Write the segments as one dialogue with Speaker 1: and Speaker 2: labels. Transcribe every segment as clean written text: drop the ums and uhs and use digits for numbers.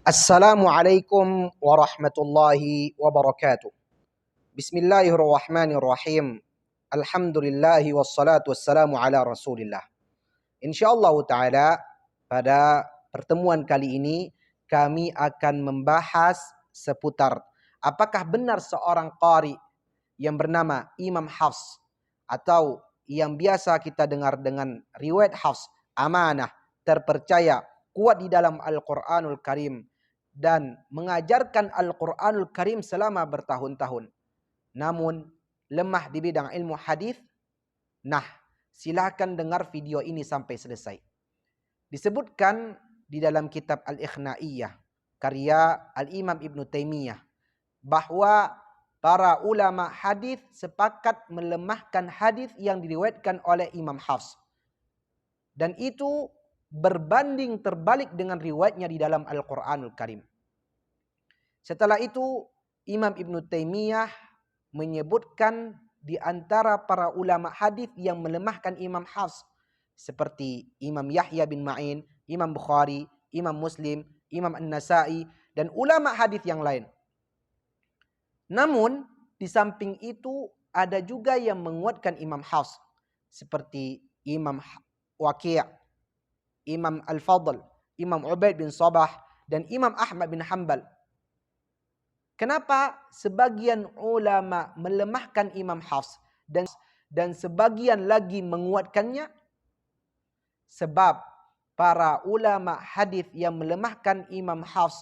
Speaker 1: Assalamualaikum warahmatullahi wabarakatuh. Bismillahirrahmanirrahim. Alhamdulillahi wassalatu wassalamu ala Rasulillah. Insyaallah taala pada pertemuan kali ini kami akan membahas seputar apakah benar seorang qari yang bernama Imam Hafs atau yang biasa kita dengar dengan riwayat Hafs, amanah, terpercaya, kuat di dalam Al-Qur'anul Karim dan mengajarkan Al-Qur'anul Karim selama bertahun-tahun. Namun lemah di bidang ilmu hadis. Nah, silakan dengar video ini sampai selesai. Disebutkan di dalam kitab Al-Ikhna'iyah karya Al-Imam Ibn Taimiyah bahwa para ulama hadis sepakat melemahkan hadis yang diriwayatkan oleh Imam Hafs. Dan itu berbanding terbalik dengan riwayatnya di dalam Al-Qur'anul Karim. Setelah itu Imam Ibn Taimiyah menyebutkan di antara para ulama hadis yang melemahkan Imam Hafs seperti Imam Yahya bin Ma'in, Imam Bukhari, Imam Muslim, Imam An-Nasa'i dan ulama hadis yang lain. Namun di samping itu ada juga yang menguatkan Imam Hafs seperti Imam Waqi', Imam Al-Fadl, Imam Ubaid bin Sabah dan Imam Ahmad bin Hanbal. Kenapa sebagian ulama melemahkan Imam Hafs dan sebagian lagi menguatkannya? Sebab para ulama hadis yang melemahkan Imam Hafs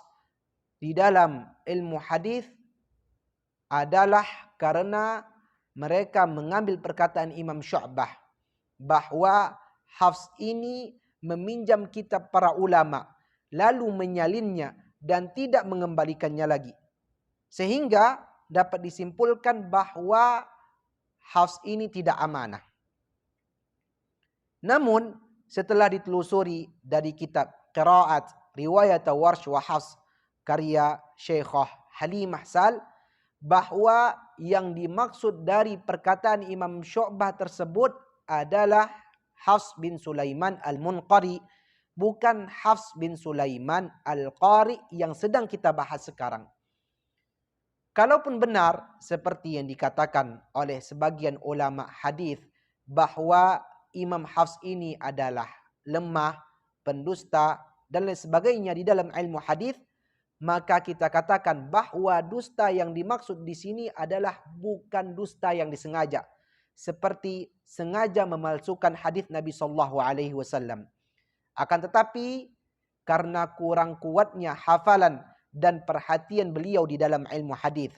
Speaker 1: di dalam ilmu hadis adalah karena mereka mengambil perkataan Imam Syu'bah bahwa Hafs ini meminjam kitab para ulama lalu menyalinnya dan tidak mengembalikannya lagi. Sehingga dapat disimpulkan bahwa Hafs ini tidak amanah. Namun setelah ditelusuri dari kitab Qiraat Riwayat Warsh wa Hafs karya Syekhah Halimah Sal bahwa yang dimaksud dari perkataan Imam Syu'bah tersebut adalah Hafs bin Sulaiman Al-Munqari, bukan Hafs bin Sulaiman Al-Qari yang sedang kita bahas sekarang. Kalaupun benar seperti yang dikatakan oleh sebagian ulama hadis bahwa Imam Hafs ini adalah lemah, pendusta dan lain sebagainya di dalam ilmu hadis, maka kita katakan bahwa dusta yang dimaksud di sini adalah bukan dusta yang disengaja, seperti sengaja memalsukan hadis Nabi sallallahu alaihi wasallam. Akan tetapi karena kurang kuatnya hafalan dan perhatian beliau di dalam ilmu hadis,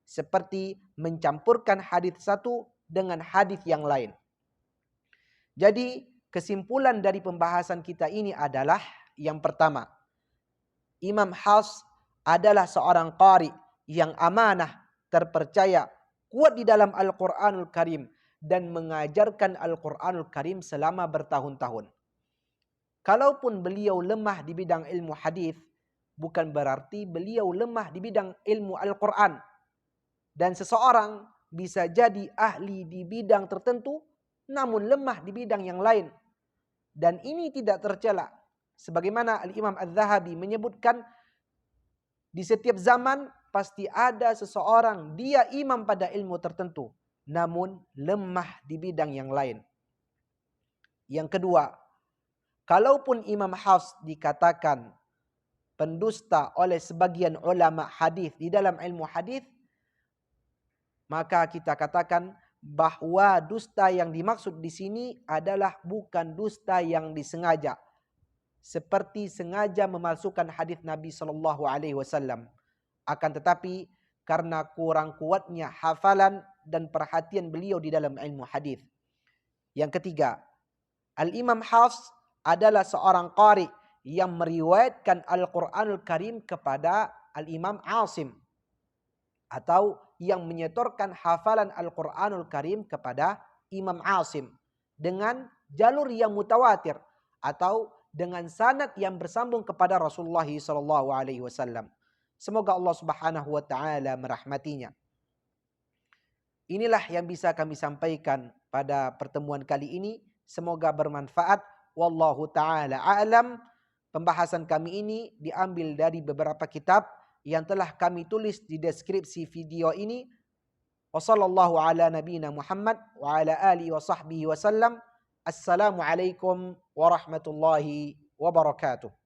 Speaker 1: seperti mencampurkan hadis satu dengan hadis yang lain. Jadi kesimpulan dari pembahasan kita ini adalah yang pertama, Imam Hafs adalah seorang qari yang amanah, terpercaya, kuat di dalam Al-Qur'anul Karim dan mengajarkan Al-Qur'anul Karim selama bertahun-tahun. Kalaupun beliau lemah di bidang ilmu hadis, bukan berarti beliau lemah di bidang ilmu Al-Quran. Dan seseorang bisa jadi ahli di bidang tertentu, namun lemah di bidang yang lain. Dan ini tidak tercela. Sebagaimana Al-Imam Al-Zahabi menyebutkan, di setiap zaman pasti ada seseorang, dia imam pada ilmu tertentu, namun lemah di bidang yang lain. Yang kedua, kalaupun Imam Hafs dikatakan pendusta oleh sebagian ulama hadis di dalam ilmu hadis, maka kita katakan bahwa dusta yang dimaksud di sini adalah bukan dusta yang disengaja, seperti sengaja memalsukan hadis Nabi sallallahu alaihi wasallam. Akan tetapi karena kurang kuatnya hafalan dan perhatian beliau di dalam ilmu hadis. Yang ketiga, Al-Imam Hafs adalah seorang qari yang meriwayatkan Al-Qur'anul Karim kepada Al-Imam Asim, atau yang menyetorkan hafalan Al-Qur'anul Karim kepada Imam Asim dengan jalur yang mutawatir atau dengan sanad yang bersambung kepada Rasulullah sallallahu alaihi wasallam. Semoga Allah Subhanahu wa taala merahmatinya. Inilah yang bisa kami sampaikan pada pertemuan kali ini. Semoga bermanfaat. Wallahu taala a'lam. pembahasan kami ini diambil dari beberapa kitab yang telah kami tulis di deskripsi video ini. Wassallallahu ala nabiyina Muhammad wa ala alihi wa sahbihi wasallam. Assalamualaikum warahmatullahi wabarakatuh.